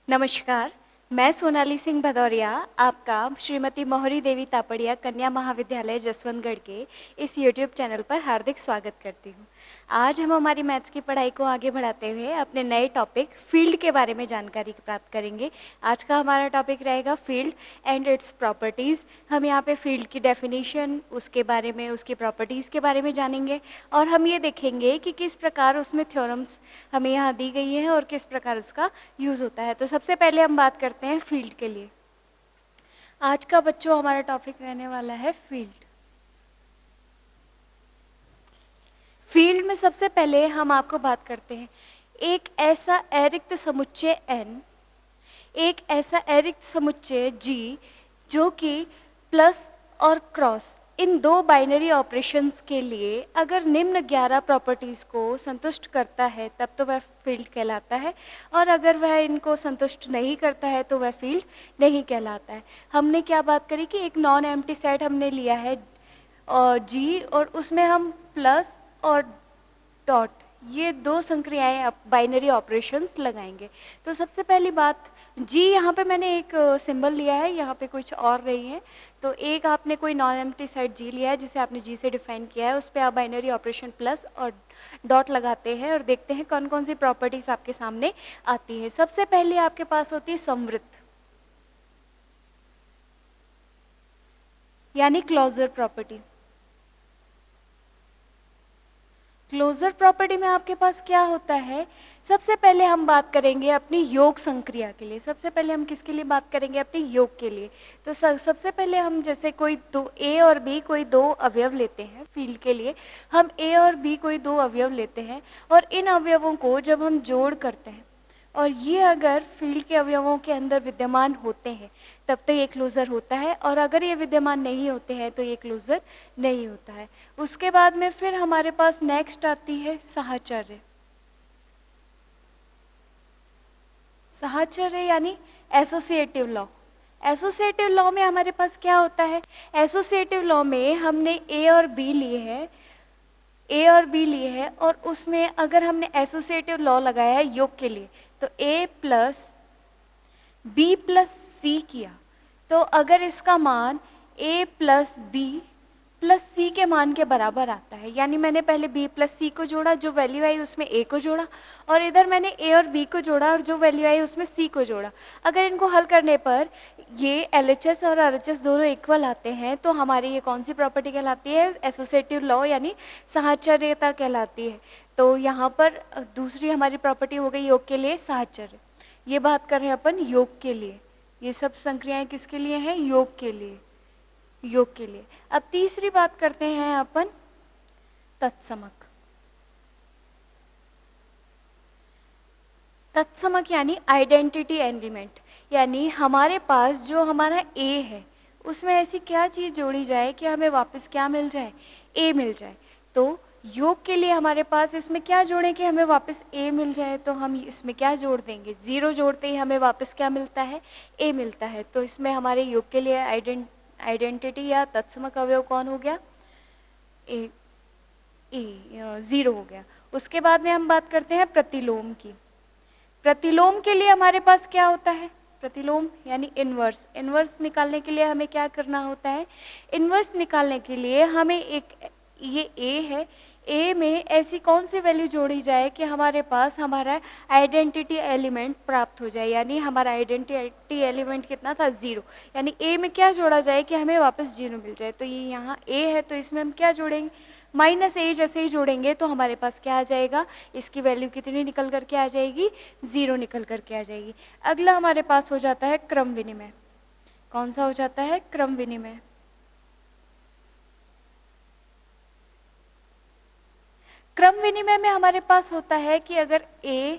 नमस्कार, मैं सोनाली सिंह भदौरिया आपका श्रीमती मोहरी देवी तापड़िया कन्या महाविद्यालय जसवंतगढ़ के इस यूट्यूब चैनल पर हार्दिक स्वागत करती हूँ। आज हम हमारी मैथ्स की पढ़ाई को आगे बढ़ाते हुए अपने नए टॉपिक फील्ड के बारे में जानकारी प्राप्त करेंगे। आज का हमारा टॉपिक रहेगा फील्ड एंड इट्स प्रॉपर्टीज़। हम यहाँ पे फील्ड की डेफिनेशन, उसके बारे में, उसकी प्रॉपर्टीज़ के बारे में जानेंगे और हम ये देखेंगे कि किस प्रकार उसमें थ्योरम्स हमें यहाँ दी गई हैं और किस प्रकार उसका यूज़ होता है। तो सबसे पहले हम बात करते हैं फील्ड के लिए। आज का बच्चों हमारा टॉपिक रहने वाला है फील्ड। फील्ड में सबसे पहले हम आपको बात करते हैं एक ऐसा अरिक्त समुच्चय n, एक ऐसा अरिक्त समुच्चय g जो कि प्लस और क्रॉस इन दो बाइनरी ऑपरेशंस के लिए अगर निम्न 11 प्रॉपर्टीज़ को संतुष्ट करता है तब तो वह फील्ड कहलाता है, और अगर वह इनको संतुष्ट नहीं करता है तो वह फील्ड नहीं कहलाता है। हमने क्या बात करी कि एक नॉन एम्प्टी सेट हमने लिया है और जी, और उसमें हम प्लस और डॉट ये दो संक्रियाएं बाइनरी ऑपरेशंस लगाएंगे। तो सबसे पहली बात, जी यहाँ पे मैंने एक सिंबल लिया है, यहाँ पे कुछ और नहीं है। तो एक आपने कोई नॉन एम्प्टी सेट जी लिया है जिसे आपने जी से डिफाइन किया है, उस पर आप बाइनरी ऑपरेशन प्लस और डॉट लगाते हैं और देखते हैं कौन कौन सी प्रॉपर्टीज आपके सामने आती है। सबसे पहले आपके पास होती है संवृत्त यानी क्लोजर प्रॉपर्टी। क्लोजर प्रॉपर्टी में आपके पास क्या होता है, सबसे पहले हम बात करेंगे अपनी योग संक्रिया के लिए। सबसे पहले हम किसके लिए बात करेंगे, अपनी योग के लिए। तो सबसे पहले हम जैसे कोई दो ए और बी कोई दो अवयव लेते हैं फील्ड के लिए, हम ए और बी कोई दो अवयव लेते हैं और इन अवयवों को जब हम जोड़ करते हैं और ये अगर फील्ड के अवयवों के अंदर विद्यमान होते हैं तब तो ये क्लोजर होता है, और अगर ये विद्यमान नहीं होते हैं तो ये क्लोजर नहीं होता है। उसके बाद में फिर हमारे पास नेक्स्ट आती है साहचर्य। साहचर्य यानी एसोसिएटिव लॉ। एसोसिएटिव लॉ में हमारे पास क्या होता है, एसोसिएटिव लॉ में हमने ए और बी लिए हैं, ए और बी लिए हैं, और उसमें अगर हमने एसोसिएटिव लॉ लगाया है योग के लिए तो ए प्लस बी प्लस सी किया, तो अगर इसका मान ए प्लस बी प्लस सी के मान के बराबर आता है, यानी मैंने पहले बी प्लस सी को जोड़ा, जो वैल्यू आई उसमें ए को जोड़ा, और इधर मैंने ए और बी को जोड़ा और जो वैल्यू आई उसमें सी को जोड़ा। अगर इनको हल करने पर ये LHS और RHS दोनों इक्वल आते हैं तो हमारी ये कौन सी प्रॉपर्टी कहलाती है, एसोसिएटिव लॉ यानी साहचर्यता कहलाती है। तो यहाँ पर दूसरी हमारी प्रॉपर्टी हो गई योग के लिए साहचर्य। ये बात कर रहे हैं अपन योग के लिए, ये सब संक्रियाएं किसके लिए हैं, योग के लिए, योग के लिए। अब तीसरी बात करते हैं अपन तत्समक। तत्समक यानी आइडेंटिटी एलिमेंट, यानी हमारे पास जो हमारा ए है उसमें ऐसी क्या चीज जोड़ी जाए कि हमें वापस क्या मिल जाए, ए मिल जाए। तो योग के लिए हमारे पास इसमें क्या जोड़ें कि हमें वापस ए मिल जाए, तो हम इसमें क्या जोड़ देंगे, जीरो जोड़ते ही हमें वापस क्या मिलता है, ए मिलता है। तो इसमें हमारे योग के लिए आइडेंटिटी या तत्समक अवयव कौन हो गया, ए, जीरो हो गया। उसके बाद में हम बात करते हैं प्रतिलोम की। प्रतिलोम के लिए हमारे पास क्या होता है, प्रतिलोम यानी इनवर्स। इनवर्स निकालने के लिए हमें क्या करना होता है, इनवर्स निकालने के लिए हमें एक, ये ए है, ए में ऐसी कौन सी वैल्यू जोड़ी जाए कि हमारे पास हमारा आइडेंटिटी एलिमेंट प्राप्त हो जाए, यानी हमारा आइडेंटिटी एलिमेंट कितना था, जीरो, यानी ए में क्या जोड़ा जाए कि हमें वापस जीरो मिल जाए। तो ये यहाँ ए है तो इसमें हम क्या जोड़ेंगे, माइनस ए जैसे ही जोड़ेंगे तो हमारे पास क्या आ जाएगा, इसकी वैल्यू कितनी निकल करके आ जाएगी, जीरो निकल करके आ जाएगी। अगला हमारे पास हो जाता है क्रम विनिमय। कौन सा हो जाता है, क्रम विनिमय। क्रम विनिमय में हमारे पास होता है कि अगर a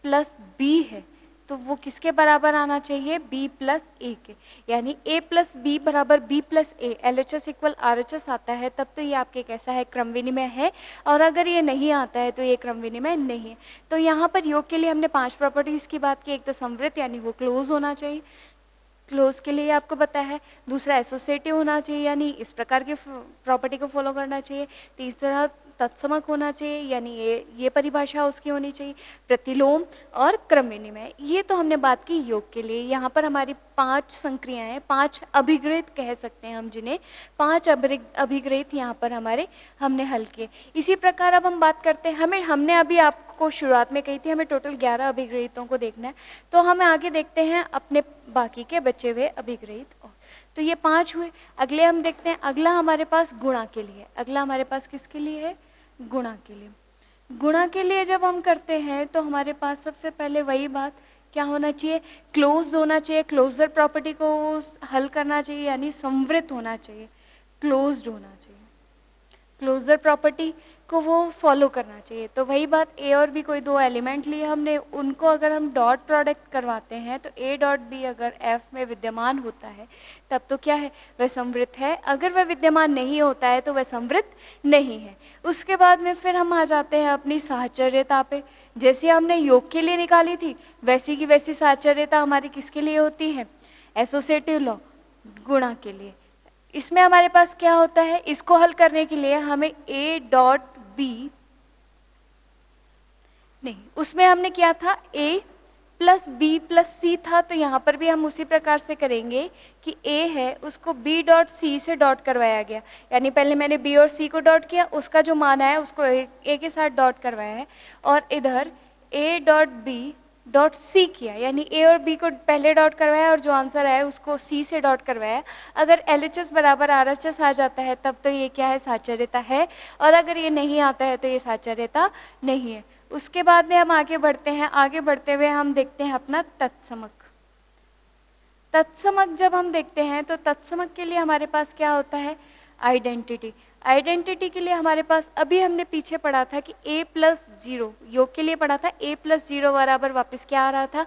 प्लस बी है तो वो किसके बराबर आना चाहिए, b प्लस ए के, यानी a प्लस बी बराबर b प्लस ए, LHS इक्वल RHS आता है, तब तो ये आपके कैसा है, क्रम विनिमय है। और अगर ये नहीं आता है तो ये क्रम विनिमय नहीं है। तो यहाँ पर योग के लिए हमने 5 प्रॉपर्टीज की बात की। एक तो संवृत्त यानी वो क्लोज होना चाहिए, क्लोज के लिए आपको पता है। दूसरा एसोसिएटिव होना चाहिए, यानी इस प्रकार की प्रॉपर्टी को फॉलो करना चाहिए। तीसरा तत्समक होना चाहिए, यानी ये परिभाषा उसकी होनी चाहिए, प्रतिलोम और क्रम विनिमय। ये तो हमने बात की योग के लिए। यहाँ पर हमारी 5 संक्रियाएं हैं, 5 अभिग्रहित कह सकते हैं हम जिन्हें, 5 अभिग्रहित यहाँ पर हमने हल किए। इसी प्रकार अब हम बात करते हैं, हमने अभी आपको शुरुआत में कही थी हमें टोटल 11 अभिग्रहितों को देखना है, तो हम आगे देखते हैं अपने बाकी के बचे हुए अभिग्रहित। और तो ये 5 हुए। अगले हम देखते हैं, अगला हमारे पास गुणा के लिए। अगला हमारे पास किसके लिए है? गुणा के लिए। गुणा के लिए जब हम करते हैं तो हमारे पास सबसे पहले वही बात क्या होना चाहिए? क्लोज होना चाहिए, क्लोजर प्रॉपर्टी को हल करना चाहिए, यानी संवृत होना चाहिए, क्लोज्ड होना चाहिए, क्लोजर प्रॉपर्टी को वो फॉलो करना चाहिए। तो वही बात, ए और बी कोई 2 एलिमेंट लिए हमने, उनको अगर हम डॉट प्रोडक्ट करवाते हैं तो ए डॉट बी अगर एफ में विद्यमान होता है तब तो क्या है? वह संवृत है। अगर वह विद्यमान नहीं होता है तो वह संवृत नहीं है। उसके बाद में फिर हम आ जाते हैं अपनी साहचर्यता पे। जैसे हमने योग के लिए निकाली थी वैसी की वैसी साहचर्यता हमारी किसके लिए होती है? एसोसिएटिव लॉ, गुणा के लिए। इसमें हमारे पास क्या होता है? इसको हल करने के लिए हमें ए डॉट बी नहीं, उसमें हमने किया था ए प्लस बी प्लस सी था, तो यहाँ पर भी हम उसी प्रकार से करेंगे कि ए है उसको बी डॉट सी से डॉट करवाया गया, यानी पहले मैंने बी और सी को डॉट किया, उसका जो मान आया उसको ए के साथ डॉट करवाया है, और इधर A dot B dot C किया, यानी ए और बी को पहले डॉट करवाया और जो आंसर आया उसको सी से डॉट करवाया। अगर LHS बराबर RHS आ जाता है तब तो ये क्या है? साहचर्यता है, और अगर ये नहीं आता है तो ये साहचर्यता नहीं है। उसके बाद में हम आगे बढ़ते हैं। आगे बढ़ते हुए हम देखते हैं अपना तत्समक। तत्समक जब हम देखते हैं तो तत्समक के लिए हमारे पास क्या होता है? आइडेंटिटी। आइडेंटिटी के लिए हमारे पास अभी हमने पीछे पढ़ा था कि a प्लस 0, योग के लिए पढ़ा था a प्लस 0 बराबर वापस क्या आ रहा था?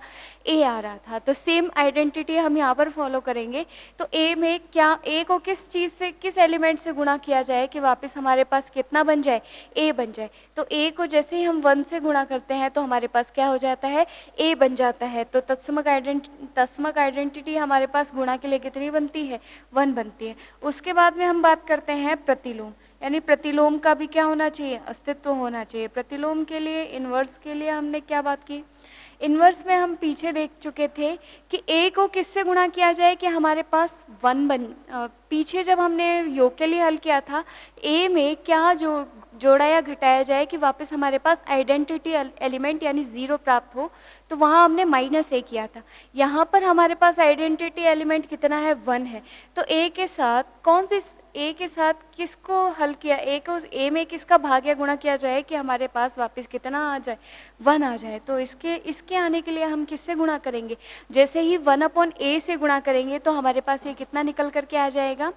a आ रहा था। तो सेम आइडेंटिटी हम यहाँ पर फॉलो करेंगे। तो a में क्या, a को किस चीज़ से, किस एलिमेंट से गुणा किया जाए कि वापस हमारे पास कितना बन जाए? a बन जाए। तो a को जैसे ही हम 1 से गुणा करते हैं तो हमारे पास क्या हो जाता है? a बन जाता है। तो तत्समक आइडेंटिटी हमारे पास गुणा के लिए कितनी बनती है? 1 बनती है। उसके बाद में हम बात करते हैं प्रतिलोम, यानी प्रतिलोम का भी क्या होना चाहिए? अस्तित्व होना चाहिए। प्रतिलोम के लिए, इनवर्स के लिए हमने क्या बात की? इनवर्स में हम पीछे देख चुके थे कि a को किससे गुणा किया जाए कि हमारे पास 1 पीछे जब हमने योग के लिए हल किया था, a में क्या जोड़ा या घटाया जाए कि वापस हमारे पास आइडेंटिटी एलिमेंट यानी 0 प्राप्त हो, तो वहाँ हमने -a किया था। यहाँ पर हमारे पास आइडेंटिटी एलिमेंट कितना है? 1 है। तो a के साथ a के साथ किसको हल किया? a को a में किसका भाग या गुणा किया जाए कि हमारे पास वापस कितना आ जाए? 1 आ जाए। तो इसके आने के लिए हम किससे गुणा करेंगे? जैसे ही 1/a से गुणा करेंगे तो हमारे पास ये कितना निकल करके आ जाएगा?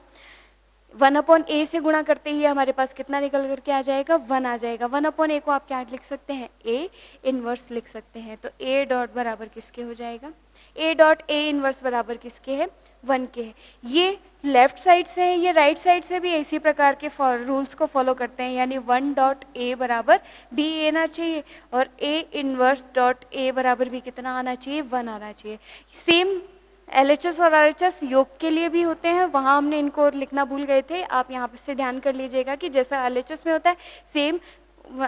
1/a से गुणा करते ही हमारे पास कितना निकल करके आ जाएगा? 1 आ जाएगा। 1/a को आप क्या लिख सकते हैं? a इनवर्स लिख सकते हैं। तो a डॉट बराबर किसके हो जाएगा? a डॉट a इनवर्स बराबर किसके है? 1 के है। ये लेफ्ट साइड से है, ये राइट साइड से भी इसी प्रकार के रूल्स को फॉलो करते हैं, यानी 1 डॉट a बराबर b आना चाहिए, और a इनवर्स डॉट a बराबर भी कितना आना चाहिए? 1 आना चाहिए। सेम LHS और RHS योग के लिए भी होते हैं, वहाँ हमने इनको लिखना भूल गए थे। आप यहाँ से ध्यान कर लीजिएगा कि जैसा LHS में होता है सेम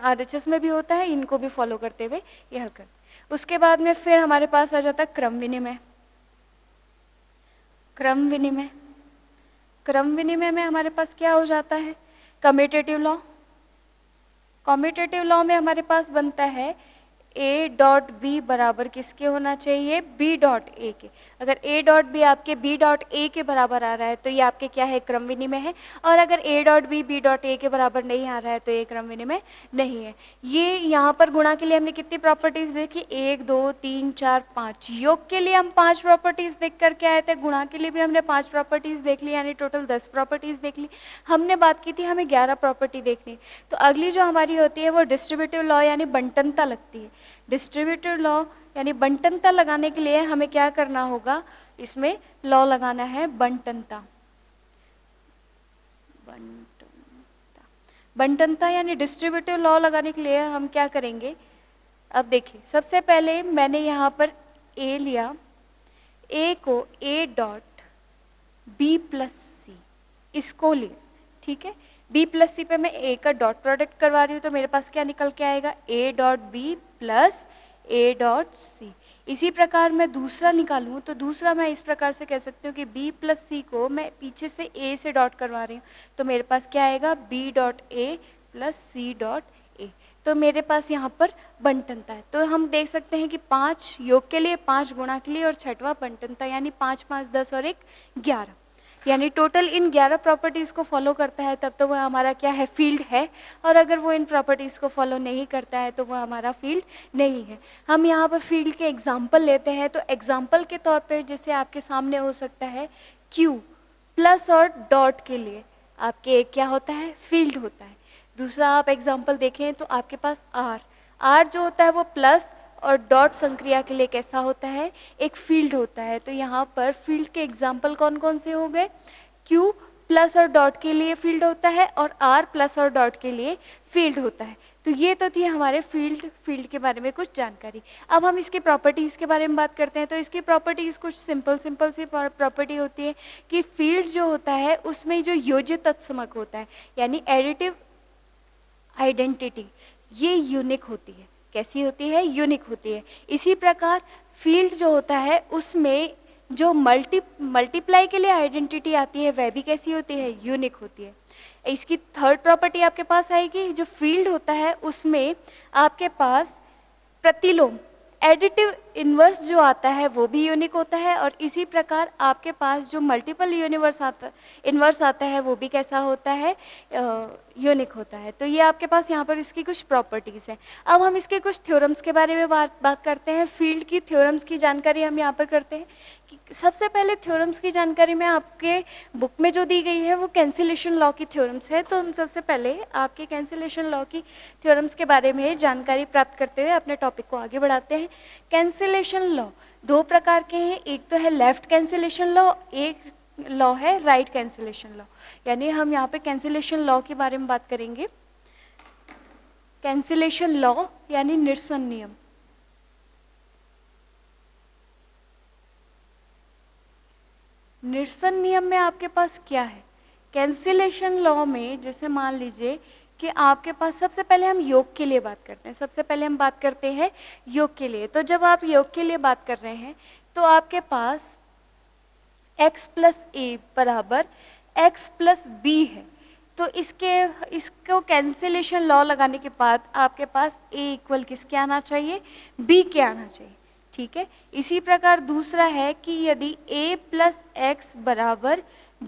RHS में भी होता है, इनको भी फॉलो करते हुए ये हल कर। उसके बाद में फिर हमारे पास आ जाता है क्रम विनिमय। क्रम विनिमय, क्रम विनिमय में हमारे पास क्या हो जाता है? Commutative law. कम्यूटेटिव लॉ में हमारे पास बनता है a डॉट बी बराबर किसके होना चाहिए? b डॉट a के। अगर a डॉट बी आपके b डॉट a के बराबर आ रहा है तो ये आपके क्या है? क्रम विनिमय है। और अगर a dot B b dot a के बराबर नहीं आ रहा है तो ये क्रम विनिमय नहीं है। ये यहाँ पर गुणा के लिए हमने कितनी प्रॉपर्टीज देखी? 1 2 3 4 5। योग के लिए हम 5 प्रॉपर्टीज देख करके आए थे, गुणा के लिए भी हमने 5 प्रॉपर्टीज देख ली, यानी टोटल 10 प्रॉपर्टीज देख ली। हमने बात की थी हमें 11 प्रॉपर्टी देखनी। तो अगली जो हमारी होती है वो डिस्ट्रीब्यूटिव लॉ यानी बंटनता लगती है। डिस्ट्रीब्यूटिव लॉ यानी बंटनता लगाने के लिए हमें क्या करना होगा? इसमें लॉ लगाना है बंटनता। बंटनता यानी डिस्ट्रीब्यूटिव लॉ लगाने के लिए हम क्या करेंगे? अब देखिए, सबसे पहले मैंने यहाँ पर a लिया, a को a डॉट b प्लस सी इसको लिया, ठीक है। बी प्लस सी पे मैं ए का डॉट प्रोडक्ट करवा रही हूँ, तो मेरे पास क्या निकल के आएगा, A dot B plus A dot C. इसी प्रकार मैं दूसरा निकालूँ तो दूसरा मैं इस प्रकार से कह सकती हूँ कि b प्लस सी को मैं पीछे से a से डॉट करवा रही हूँ, तो मेरे पास क्या आएगा, b dot A plus C dot A. तो मेरे पास यहाँ पर बंटनता है। तो हम देख सकते हैं कि 5 योग के लिए, 5 गुणा के लिए और 6वां बंटनता, यानी 5 5 10 और 1 11, यानी टोटल इन 11 प्रॉपर्टीज़ को फॉलो करता है तब तो वह हमारा क्या है, फील्ड है। और अगर वो इन प्रॉपर्टीज़ को फॉलो नहीं करता है तो वह हमारा फील्ड नहीं है। हम यहाँ पर फील्ड के एग्जाम्पल लेते हैं, तो एग्जाम्पल के तौर पे जैसे आपके सामने हो सकता है क्यू, प्लस और डॉट के लिए आपके एक क्या होता है, फील्ड होता है। दूसरा आप एग्जाम्पल देखें तो आपके पास आर जो होता है वो प्लस और डॉट संक्रिया के लिए कैसा होता है, एक फील्ड होता है। तो यहाँ पर फील्ड के एग्जाम्पल कौन कौन से हो गए, क्यू प्लस और डॉट के लिए फील्ड होता है और आर प्लस और डॉट के लिए फील्ड होता है। तो ये तो थी हमारे फील्ड के बारे में कुछ जानकारी। अब हम इसकी प्रॉपर्टीज़ के बारे में बात करते हैं। तो इसकी प्रॉपर्टीज़ कुछ सिंपल सी प्रॉपर्टी होती है कि फील्ड जो होता है उसमें जो योज्य तत्समक होता है, यानी एडिटिव आइडेंटिटी, ये यूनिक होती है। कैसी होती है, यूनिक होती है। इसी प्रकार फील्ड जो होता है उसमें जो मल्टीप्लाई के लिए आइडेंटिटी आती है वह भी कैसी होती है, यूनिक होती है। इसकी थर्ड प्रॉपर्टी आपके पास आएगी, जो फील्ड होता है उसमें आपके पास प्रतिलोम, एडिटिव इन्वर्स जो आता है वो भी यूनिक होता है। और इसी प्रकार आपके पास जो मल्टीपल इन्वर्स आता है वो भी कैसा होता है, यूनिक होता है। तो ये आपके पास यहाँ पर इसकी कुछ प्रॉपर्टीज़ हैं। अब हम इसके कुछ थ्योरम्स के बारे में बात करते हैं। फील्ड की थ्योरम्स की जानकारी हम यहाँ पर करते हैं कि सबसे पहले थ्योरम्स की जानकारी में आपके बुक में जो दी गई है वो कैंसिलेशन लॉ की थ्योरम्स है। तो हम सबसे पहले आपके कैंसिलेशन लॉ की थ्योरम्स के बारे में जानकारी प्राप्त करते हुए अपने टॉपिक को आगे बढ़ाते हैं। कैंसिलेशन लॉ 2 प्रकार के हैं, एक तो है लेफ्ट कैंसिलेशन लॉ, एक लॉ है राइट कैंसिलेशन लॉ। यानी हम यहाँ पे कैंसिलेशन लॉ के बारे में बात करेंगे। कैंसिलेशन लॉ यानी निरसन नियम। निरसन नियम में आपके पास क्या है, कैंसिलेशन लॉ में जैसे मान लीजिए कि आपके पास, सबसे पहले हम योग के लिए बात करते हैं। सबसे पहले हम बात करते हैं योग के लिए। तो जब आप योग के लिए बात कर रहे हैं तो आपके पास x प्लस ए बराबर x प्लस बी है। तो इसको कैंसिलेशन लॉ लगाने के बाद आपके पास a इक्वल किसके आना चाहिए, b के आना चाहिए। ठीक है। इसी प्रकार दूसरा है कि यदि a प्लस एक्स बराबर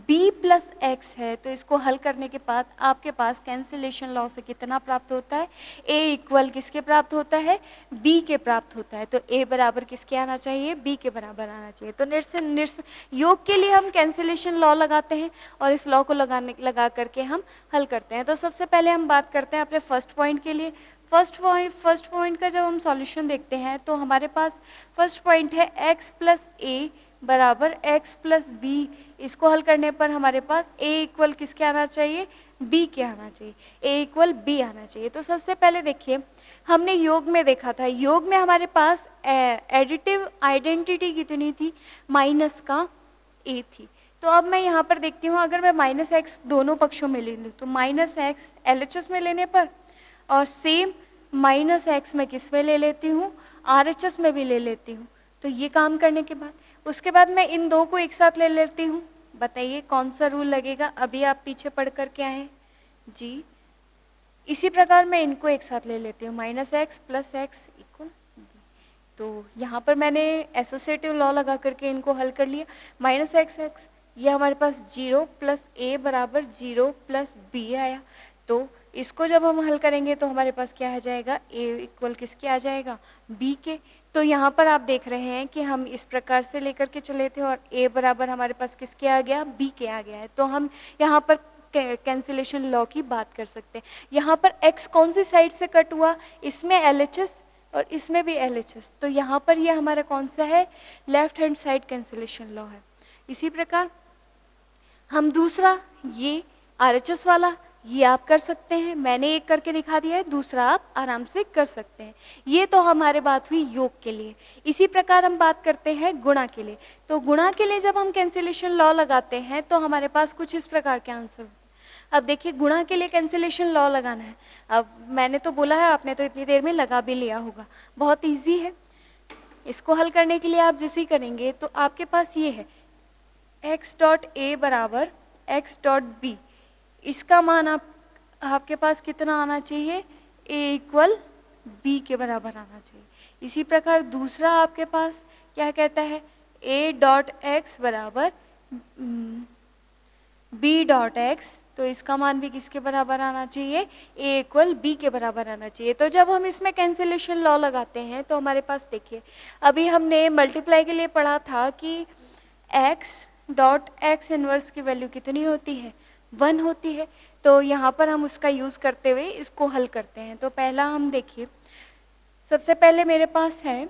b प्लस एक्स है तो इसको हल करने के बाद आपके पास कैंसिलेशन लॉ से कितना प्राप्त होता है, a इक्वल किसके प्राप्त होता है, b के प्राप्त होता है। तो a बराबर किसके आना चाहिए, b के बराबर आना चाहिए। तो निरसन योग के लिए हम कैंसिलेशन लॉ लगाते हैं और इस लॉ को लगा करके हम हल करते हैं। तो सबसे पहले हम बात करते हैं अपने फर्स्ट पॉइंट के लिए। फर्स्ट पॉइंट का जब हम सॉल्यूशन देखते हैं तो हमारे पास फर्स्ट पॉइंट है x प्लस ए बराबर x प्लस बी। इसको हल करने पर हमारे पास a इक्वल किसके आना चाहिए, b के आना चाहिए, a इक्वल b आना चाहिए। तो सबसे पहले देखिए, हमने योग में देखा था, योग में हमारे पास एडिटिव आइडेंटिटी कितनी थी, माइनस का a थी। तो अब मैं यहाँ पर देखती हूँ, अगर मैं माइनस एक्स दोनों पक्षों में ले लूँ तो माइनस एक्स LHS में लेने पर, और सेम माइनस एक्स में किस में ले लेती हूँ, RHS में भी ले लेती हूँ। तो ये काम करने के बाद उसके बाद मैं इन दो को एक साथ ले लेती हूँ। बताइए कौन सा रूल लगेगा, अभी आप पीछे पढ़ कर के आए जी। इसी प्रकार मैं इनको एक साथ ले लेती हूँ, minus X plus X equal B. तो यहाँ पर मैंने एसोसिएटिव लॉ लगा करके इनको हल कर लिया। माइनस एक्स एक्स ये हमारे पास 0 प्लस ए बराबर 0 प्लस बी आया। तो इसको जब हम हल करेंगे तो हमारे पास क्या आ जाएगा, a इक्वल किसके आ जाएगा, b के। तो यहाँ पर आप देख रहे हैं कि हम इस प्रकार से लेकर के चले थे और a बराबर हमारे पास किसके आ गया, b के आ गया है। तो हम यहाँ पर कैंसिलेशन लॉ की बात कर सकते हैं। यहाँ पर x कौन सी साइड से कट हुआ, इसमें LHS और इसमें भी LHS। तो यहाँ पर ये हमारा कौन सा है, left hand side cancellation law है। इसी प्रकार हम दूसरा ये RHS वाला ये आप कर सकते हैं, मैंने एक करके दिखा दिया है, दूसरा आप आराम से कर सकते हैं। ये तो हमारे बात हुई योग के लिए। इसी प्रकार हम बात करते हैं गुणा के लिए। तो गुणा के लिए जब हम कैंसिलेशन लॉ लगाते हैं तो हमारे पास कुछ इस प्रकार के आंसर होते हैं। अब देखिए गुणा के लिए कैंसिलेशन लॉ लगाना है। अब मैंने तो बोला है, आपने तो इतनी देर में लगा भी लिया होगा। बहुत इजी है। इसको हल करने के लिए आप जैसे ही करेंगे तो आपके पास ये है x डॉट a बराबर x डॉट b। इसका मान आपके पास कितना आना चाहिए, a इक्वल b के बराबर आना चाहिए। इसी प्रकार दूसरा आपके पास क्या कहता है, a डॉट x बराबर b डॉट x, तो इसका मान भी किसके बराबर आना चाहिए, a इक्वल b के बराबर आना चाहिए। तो जब हम इसमें कैंसिलेशन लॉ लगाते हैं तो हमारे पास देखिए, अभी हमने मल्टीप्लाई के लिए पढ़ा था कि x डॉट x इनवर्स की वैल्यू कितनी होती है, 1 होती है। तो यहाँ पर हम उसका यूज़ करते हुए इसको हल करते हैं। तो पहला हम देखिए, सबसे पहले मेरे पास है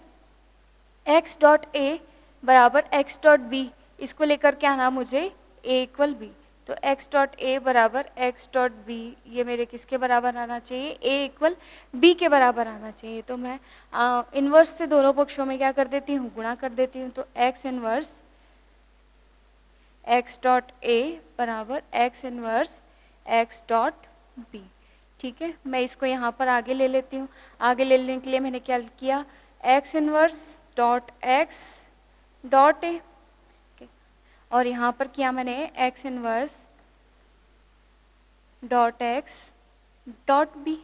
x डॉट a बराबर x डॉट b, इसको लेकर के आना मुझे a इक्वल b। तो x डॉट a बराबर x डॉट b, ये मेरे किसके बराबर आना चाहिए, a इक्वल b के बराबर आना चाहिए। तो मैं इन्वर्स से दोनों पक्षों में क्या कर देती हूँ, गुणा कर देती हूँ। तो x inverse x dot a बराबर x inverse x dot b। ठीक है, मैं इसको यहाँ पर आगे ले लेती हूँ। आगे ले लेने के लिए मैंने क्या किया, x inverse dot x dot a, और यहाँ पर किया मैंने x inverse dot x dot b।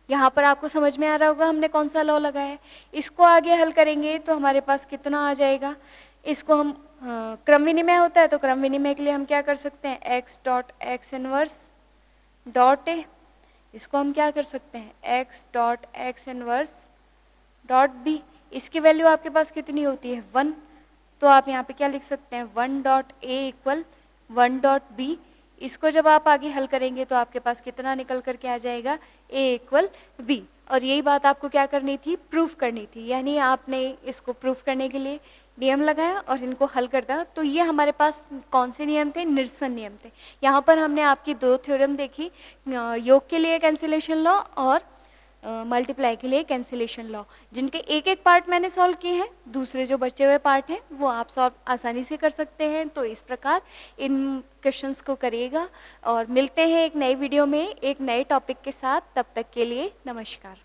यहाँ पर आपको समझ में आ रहा होगा हमने कौन सा लॉ लगाया है। इसको आगे हल करेंगे तो हमारे पास कितना आ जाएगा, इसको हम क्रम विनिमय होता है, तो क्रम विनिमय के लिए हम क्या कर सकते हैं, x dot x inverse dot a, इसको हम क्या कर सकते हैं, x dot x inverse dot b। इसकी वैल्यू आपके पास कितनी होती है, 1। तो आप यहाँ पे क्या लिख सकते हैं, 1 dot a equal 1 dot b। इसको जब आप आगे हल करेंगे तो आपके पास कितना निकल करके आ जाएगा, a इक्वल b। और यही बात आपको क्या करनी थी, प्रूफ करनी थी। यानी आपने इसको प्रूफ करने के लिए नियम लगाया और इनको हल कर दिया। तो ये हमारे पास कौन से नियम थे, निरसन नियम थे। यहाँ पर हमने आपकी 2 थ्योरम देखी, योग के लिए कैंसिलेशन लॉ और मल्टीप्लाई के लिए कैंसिलेशन लॉ, जिनके एक एक पार्ट मैंने सॉल्व किए हैं। दूसरे जो बचे हुए पार्ट हैं वो आप सॉल्व आसानी से कर सकते हैं। तो इस प्रकार इन क्वेश्चंस को करिएगा और मिलते हैं एक नई वीडियो में एक नए टॉपिक के साथ। तब तक के लिए नमस्कार।